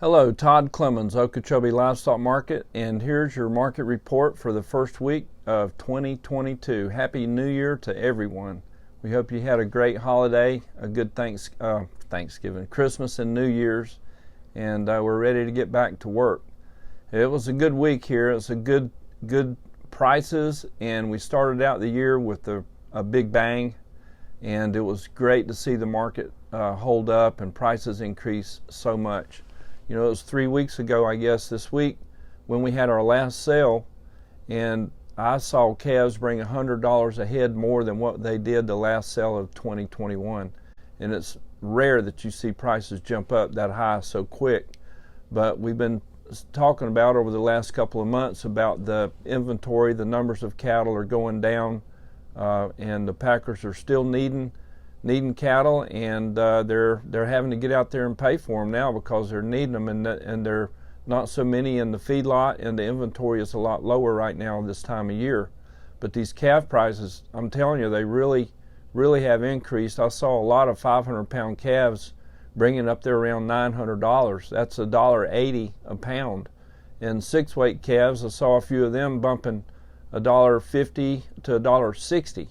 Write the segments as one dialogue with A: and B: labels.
A: Hello, Todd Clemens, Okeechobee Livestock Market, and here's your market report for the first week of 2022. Happy New Year to everyone. We hope you had a great holiday, a good Thanksgiving, Christmas and New Year's, and we're ready to get back to work. It was a good week here. It was a good prices, and we started out the year with a big bang, and it was great to see the market hold up and prices increase so much. You know, it was 3 weeks ago, I guess, this week when we had our last sale, and I saw calves bring $100 a head more than what they did the last sale of 2021. And it's rare that you see prices jump up that high so quick. But we've been talking about over the last couple of months about the inventory. The numbers of cattle are going down, and the packers are still needing cattle, and they're having to get out there and pay for them now because they're needing them, and they're not so many in the feedlot, and the inventory is a lot lower right now this time of year. But these calf prices, I'm telling you, they really have increased. I saw a lot of 500-pound calves bringing up there around $900. That's $1.80 a pound. And 6-weight calves, I saw a few of them bumping $1.50 to $1.60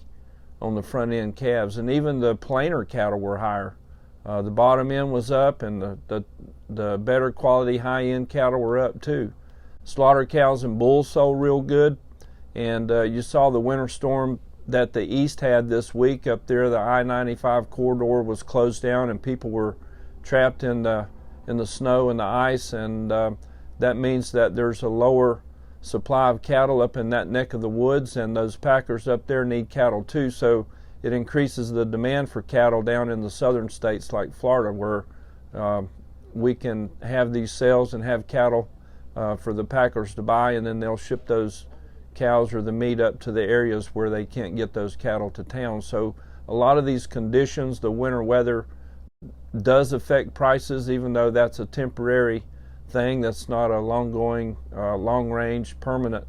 A: on the front end calves, and even the plainer cattle were higher. The bottom end was up, and the better quality high end cattle were up too. Slaughter cows and bulls sold real good, and you saw the winter storm that the east had this week up there. The I-95 corridor was closed down, and people were trapped in the snow and the ice, and that means that there's a lower supply of cattle up in that neck of the woods, and those packers up there need cattle too, so it increases the demand for cattle down in the southern states like Florida, where we can have these sales and have cattle for the packers to buy, and then they'll ship those cows or the meat up to the areas where they can't get those cattle to town. So a lot of these conditions, the winter weather does affect prices, even though that's a temporary thing. That's not a long-going, long-range, permanent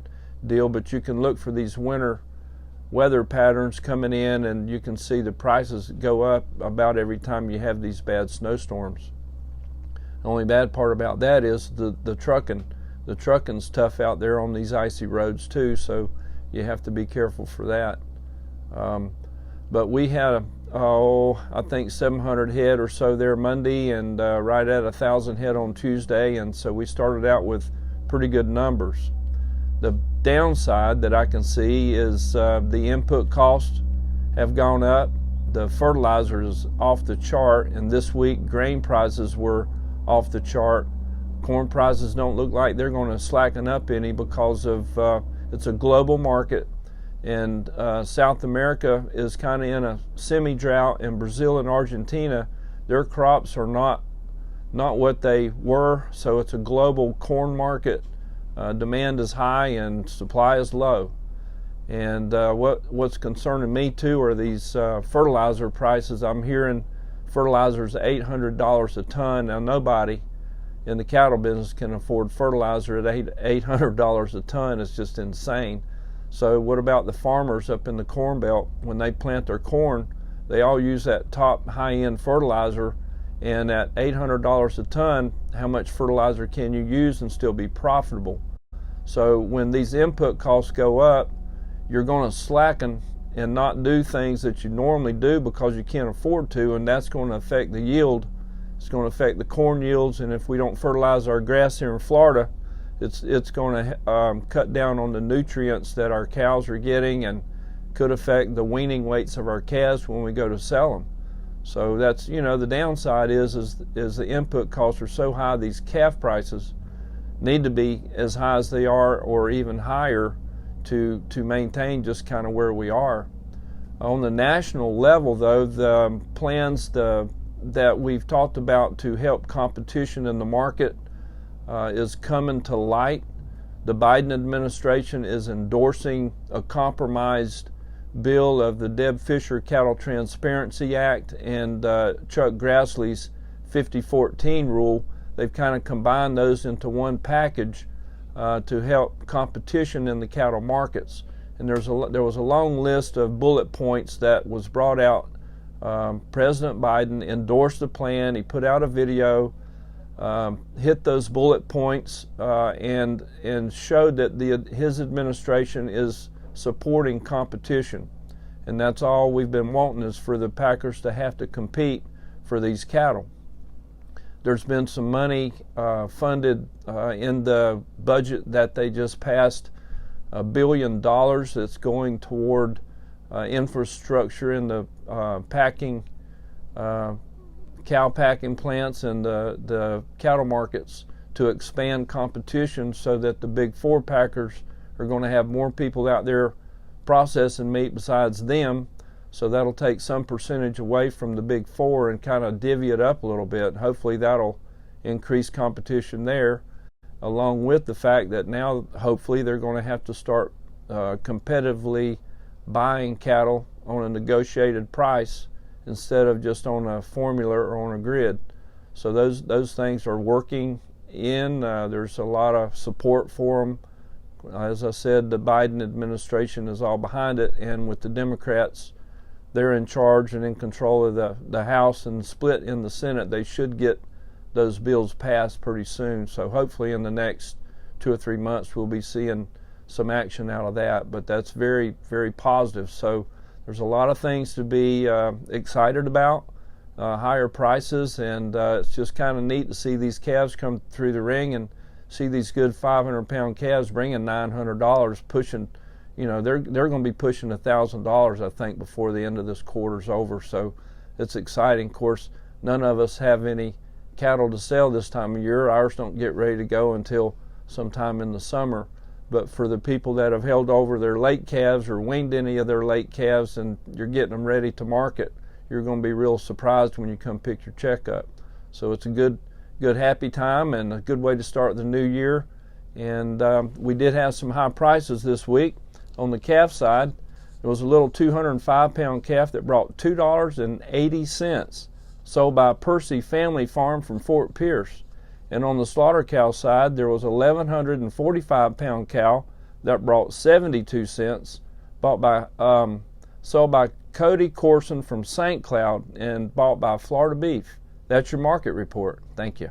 A: deal, but you can look for these winter weather patterns coming in, and you can see the prices go up about every time you have these bad snowstorms. The only bad part about that is the trucking. The trucking's tough out there on these icy roads too, so you have to be careful for that. But we had I think 700 head or so there Monday, and right at 1,000 head on Tuesday, and so we started out with pretty good numbers. The downside that I can see is the input costs have gone up. The fertilizer is off the chart, and this week grain prices were off the chart. Corn prices don't look like they're going to slacken up any because of it's a global market. And South America is kind of in a semi-drought, and Brazil and Argentina, their crops are not what they were, so it's a global corn market. Demand is high and supply is low. And what's concerning me too are these fertilizer prices. I'm hearing fertilizer's $800 a ton. Now nobody in the cattle business can afford fertilizer at $800 a ton. It's just insane. So what about the farmers up in the corn belt? When they plant their corn, they all use that top high-end fertilizer, and at $800 a ton, how much fertilizer can you use and still be profitable? So when these input costs go up, you're going to slacken and not do things that you normally do because you can't afford to, and that's going to affect the yield. It's going to affect the corn yields, and if we don't fertilize our grass here in Florida, it's going to cut down on the nutrients that our cows are getting, and could affect the weaning weights of our calves when we go to sell them. So that's, you know, the downside is the input costs are so high. These calf prices need to be as high as they are, or even higher, to maintain just kind of where we are. On the national level, though, the plans that we've talked about to help competition in the market is coming to light. The Biden administration is endorsing a compromised bill of the Deb Fisher Cattle Transparency Act and Chuck Grassley's 5014 rule. They've kind of combined those into one package to help competition in the cattle markets. And there was a long list of bullet points that was brought out. President Biden endorsed the plan. He put out a video hit those bullet points and showed that his administration is supporting competition. And that's all we've been wanting, is for the packers to have to compete for these cattle. There's been some money funded in the budget that they just passed, $1 billion that's going toward infrastructure in the cow packing plants and the cattle markets to expand competition, so that the big four packers are going to have more people out there processing meat besides them. So that'll take some percentage away from the big four and kind of divvy it up a little bit. Hopefully that'll increase competition there, along with the fact that now hopefully they're going to have to start competitively buying cattle on a negotiated price instead of just on a formula or on a grid. So those things are working in. There's a lot of support for them. As I said, the Biden administration is all behind it, and with the Democrats, they're in charge and in control of the House and split in the Senate. They should get those bills passed pretty soon. So hopefully in the next 2 or 3 months we'll be seeing some action out of that. But that's very, very positive. So there's a lot of things to be excited about, higher prices, and it's just kind of neat to see these calves come through the ring and see these good 500-pound calves bringing $900, pushing, they're going to be pushing $1,000, I think, before the end of this quarter's over. So it's exciting. Of course, none of us have any cattle to sell this time of year. Ours don't get ready to go until sometime in the summer. But for the people that have held over their late calves or weaned any of their late calves and you're getting them ready to market, you're going to be real surprised when you come pick your check up. So it's a good happy time and a good way to start the new year. And we did have some high prices this week. On the calf side, there was a little 205-pound calf that brought $2.80, sold by Percy Family Farm from Fort Pierce. And on the slaughter cow side, there was a 1,145-pound cow that brought 72 cents, sold by Cody Corson from St. Cloud and bought by Florida Beef. That's your market report. Thank you.